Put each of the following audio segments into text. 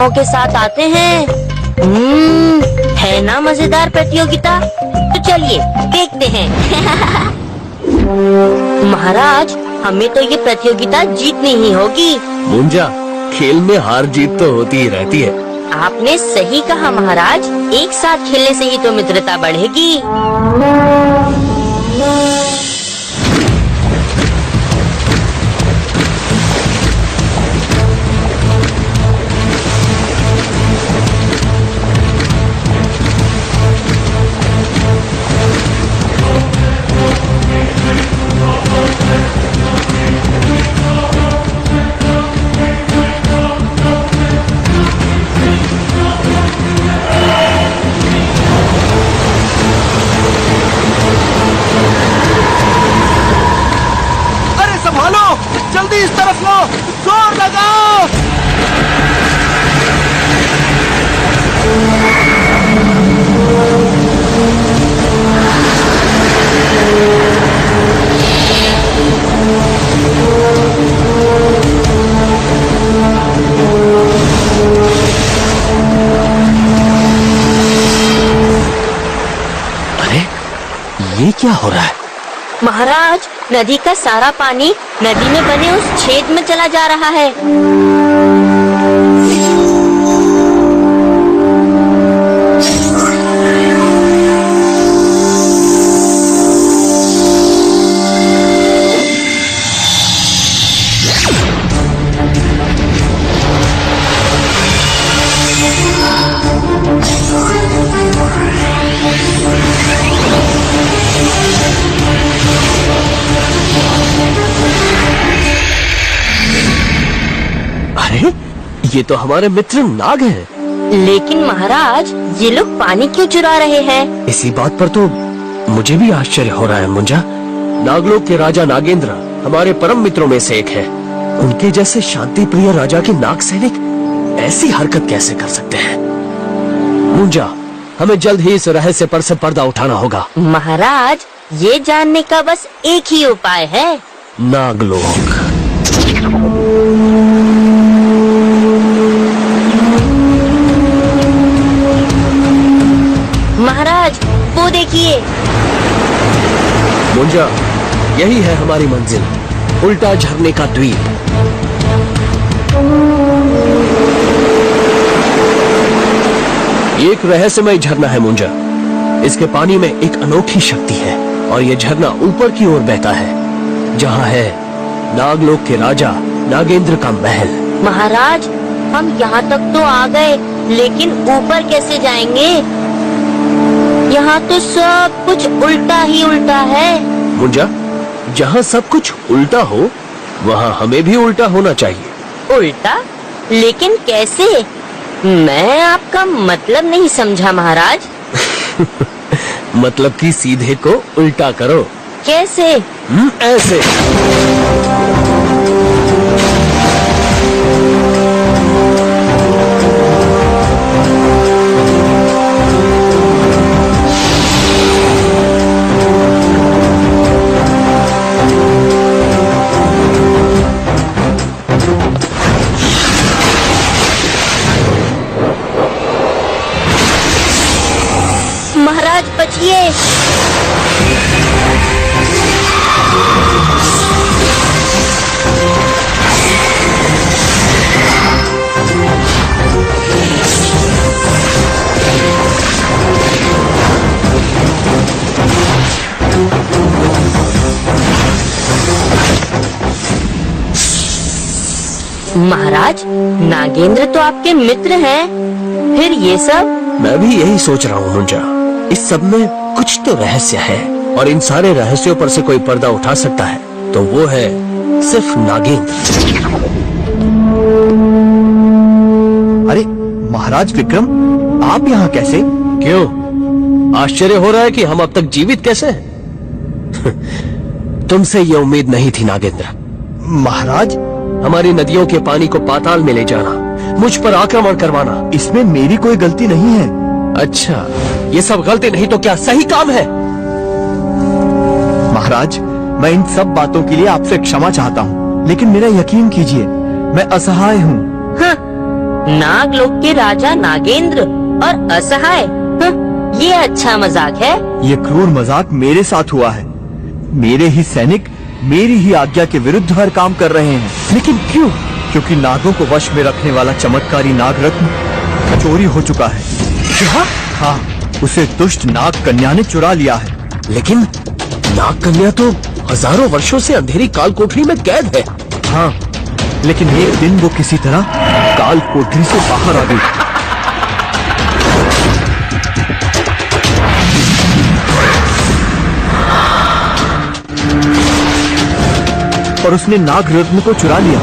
प्रतियोगिताओं के साथ आते हैं। है ना मजेदार प्रतियोगिता? तो चलिए देखते हैं। महाराज, हमें तो ये प्रतियोगिता जीतनी ही होगी। मुंजा, खेल में हार जीत तो होती ही रहती है। आपने सही कहा महाराज, एक साथ खेलने से ही तो मित्रता बढ़ेगी। जल्दी इस तरफ लो, जोर लगाओ। अरे, ये क्या हो रहा है? महाराज, नदी का सारा पानी नदी में बने उस छेद में चला जा रहा है। अरे, ये तो हमारे मित्र नाग हैं। लेकिन महाराज, ये लोग पानी क्यों चुरा रहे हैं? इसी बात पर तो मुझे भी आश्चर्य हो रहा है मुंजा। नागलोक के राजा नागेंद्र हमारे परम मित्रों में से एक है। उनके जैसे शांति प्रिय राजा के नाग सैनिक ऐसी हरकत कैसे कर सकते हैं? मुंजा, हमें जल्द ही इस रहस्य पर से पर्दा उठाना होगा। महाराज, ये जानने का बस एक ही उपाय है। नागलोक। महाराज, वो देखिए। मुंजा, यही है हमारी मंजिल, उल्टा झरने का द्वीप। एक रहस्यमय झरना है मुंजा। इसके पानी में एक अनोखी शक्ति है और ये झरना ऊपर की ओर बहता है, जहाँ है नागलोक के राजा नागेंद्र का महल। महाराज, हम यहाँ तक तो आ गए, लेकिन ऊपर कैसे जाएंगे? यहाँ तो सब कुछ उल्टा ही उल्टा है। मुंजा, जहाँ सब कुछ उल्टा हो, वहाँ हमें भी उल्टा होना चाहिए। उल्टा? लेकिन कैसे? मैं आपका मतलब नहीं समझा महाराज। मतलब कि सीधे को उल्टा करो। कैसे? ऐसे। महाराज, बचिए। महाराज, नागेंद्र तो आपके मित्र हैं, फिर ये सब? मैं भी यही सोच रहा हूँ मुंजा। इस सब में कुछ तो रहस्य है और इन सारे रहस्यों पर से कोई पर्दा उठा सकता है तो वो है सिर्फ नागेंद्र। अरे महाराज विक्रम, आप यहाँ कैसे? क्यों, आश्चर्य हो रहा है कि हम अब तक जीवित कैसे हैं? तुमसे ये उम्मीद नहीं थी नागेंद्र। महाराज, हमारी नदियों के पानी को पाताल में ले जाना, मुझ पर आक्रमण करवाना, इसमें मेरी कोई गलती नहीं है। अच्छा, ये सब गलती नहीं तो क्या सही काम है? महाराज, मैं इन सब बातों के लिए आपसे क्षमा चाहता हूँ, लेकिन मेरा यकीन कीजिए, मैं असहाय हूँ। हाँ, नागलोक के राजा नागेंद्र और असहाय। ये अच्छा मजाक है। ये क्रूर मजाक मेरे साथ हुआ है। मेरे ही सैनिक मेरी ही आज्ञा के विरुद्ध हर काम कर रहे हैं। लेकिन क्यों? क्योंकि नागों को वश में रखने वाला चमत्कारी नाग रत्न चोरी हो चुका है। क्या? हाँ, उसे दुष्ट नाग कन्या ने चुरा लिया है। लेकिन नाग कन्या तो हजारों वर्षों से अंधेरी काल कोठरी में कैद है। हाँ, लेकिन एक दिन वो किसी तरह काल कोठरी से बाहर आ गई। और उसने नाग रत्न को चुरा लिया।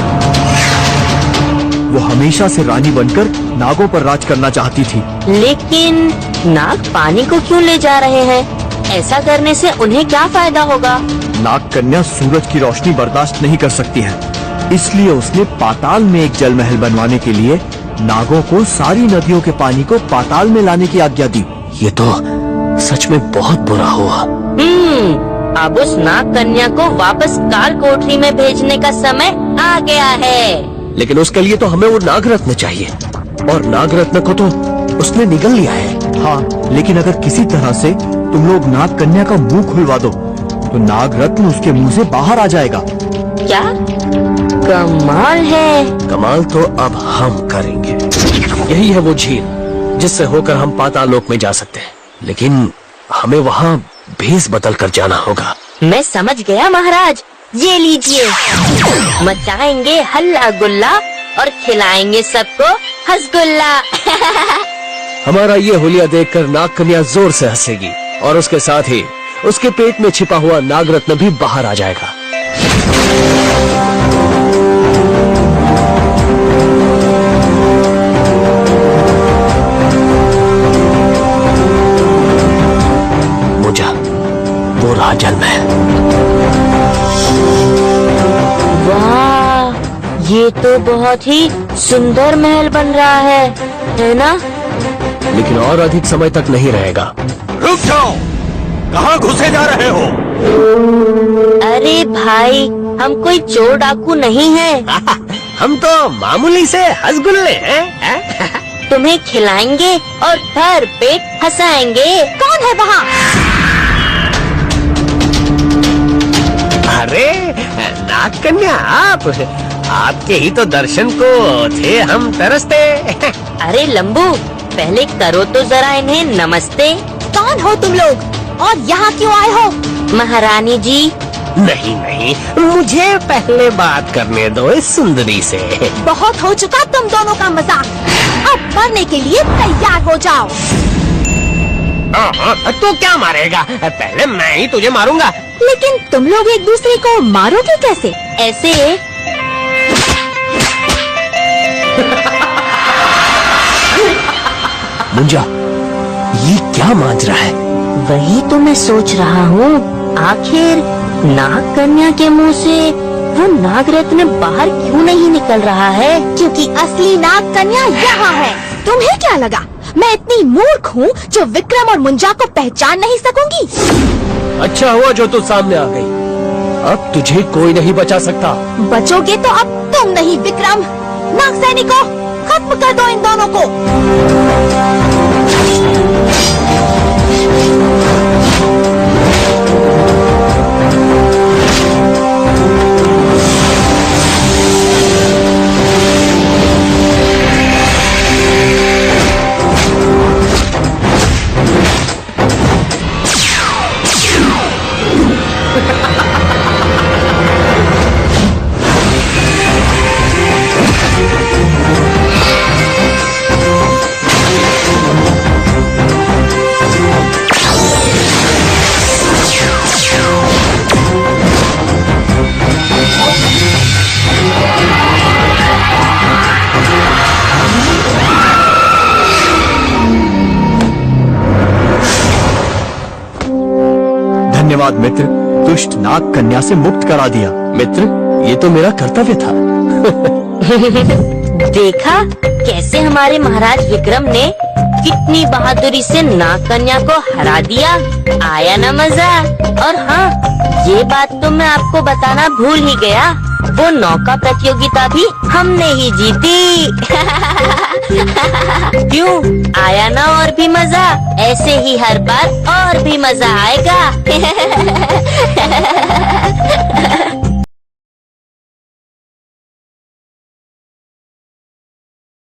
वो हमेशा से रानी बनकर नागों पर राज करना चाहती थी। लेकिन नाग पानी को क्यों ले जा रहे हैं? ऐसा करने से उन्हें क्या फायदा होगा? नाग कन्या सूरज की रोशनी बर्दाश्त नहीं कर सकती है, इसलिए उसने पाताल में एक जल महल बनवाने के लिए नागों को सारी नदियों के पानी को पाताल में लाने की आज्ञा दी। ये तो सच में बहुत बुरा हुआ। अब उस नाग कन्या को वापस काल कोठरी में भेजने का समय आ गया है। लेकिन उसके लिए तो हमें वो नाग रत्न चाहिए, और नाग रत्न को तो उसने निगल लिया है। हाँ, लेकिन अगर किसी तरह से तुम लोग नाग कन्या का मुंह खुलवा दो तो नाग रत्न उसके मुंह से बाहर आ जाएगा। क्या कमाल है। कमाल तो अब हम करेंगे। यही है वो झील जिससे होकर हम पाताल लोक में जा सकते हैं, लेकिन हमें वहाँ भेस बदल कर जाना होगा। मैं समझ गया महाराज। ये लीजिए, मचाएंगे हल्ला गुल्ला और खिलाएंगे सबको हंसगुल्ला। हमारा ये हुलिया देखकर नाग कन्या जोर से हंसेगी, और उसके साथ ही उसके पेट में छिपा हुआ नाग रत्न भी बाहर आ जाएगा। मुझा, वो रहा जल महल। वाह, ये तो बहुत ही सुंदर महल बन रहा है ना? लेकिन और अधिक समय तक नहीं रहेगा। रुक जाओ, कहाँ घुसे जा रहे हो? अरे भाई, हम कोई चोर डाकू नहीं हैं। हम तो मामूली से हंसगुल्ले हैं। तुम्हें खिलाएंगे और भर पेट हंसाएंगे। कौन है वहाँ? अरे नाग कन्या, आपके ही तो दर्शन को थे हम तरसते। अरे लंबू, पहले करो तो जरा इन्हें नमस्ते। कौन हो तुम लोग और यहाँ क्यों आए हो? महारानी जी। नहीं नहीं, मुझे पहले बात करने दो इस सुंदरी से। बहुत हो चुका तुम दोनों का मजाक। अब मरने के लिए तैयार हो जाओ। तू क्या मारेगा? पहले मैं ही तुझे मारूंगा। लेकिन तुम लोग एक दूसरे को मारोगे कैसे? ऐसे। मुंजा, ये क्या माजरा है? वही तो मैं सोच रहा हूँ। आखिर नाग कन्या के मुंह से वो नाग रत्न बाहर क्यों नहीं निकल रहा है? क्योंकि असली नाग कन्या यहाँ है। तुम्हें क्या लगा मैं इतनी मूर्ख हूँ जो विक्रम और मुंजा को पहचान नहीं सकूंगी? अच्छा हुआ जो तू सामने आ गई। अब तुझे कोई नहीं बचा सकता। बचोगे तो अब तुम नहीं विक्रम। नाग सैनिकों, खत्म कर दो इन दोनों को। धन्यवाद मित्र, दुष्ट नाग कन्या से मुक्त करा दिया। मित्र, ये तो मेरा कर्तव्य था। देखा कैसे हमारे महाराज विक्रम ने कितनी बहादुरी से नाग कन्या को हरा दिया। आया ना मजा? और हाँ, ये बात तो मैं आपको बताना भूल ही गया। वो नौका प्रतियोगिता भी हमने ही जीती। क्यों, आया ना और भी मजा? ऐसे ही हर बार और भी मजा आएगा।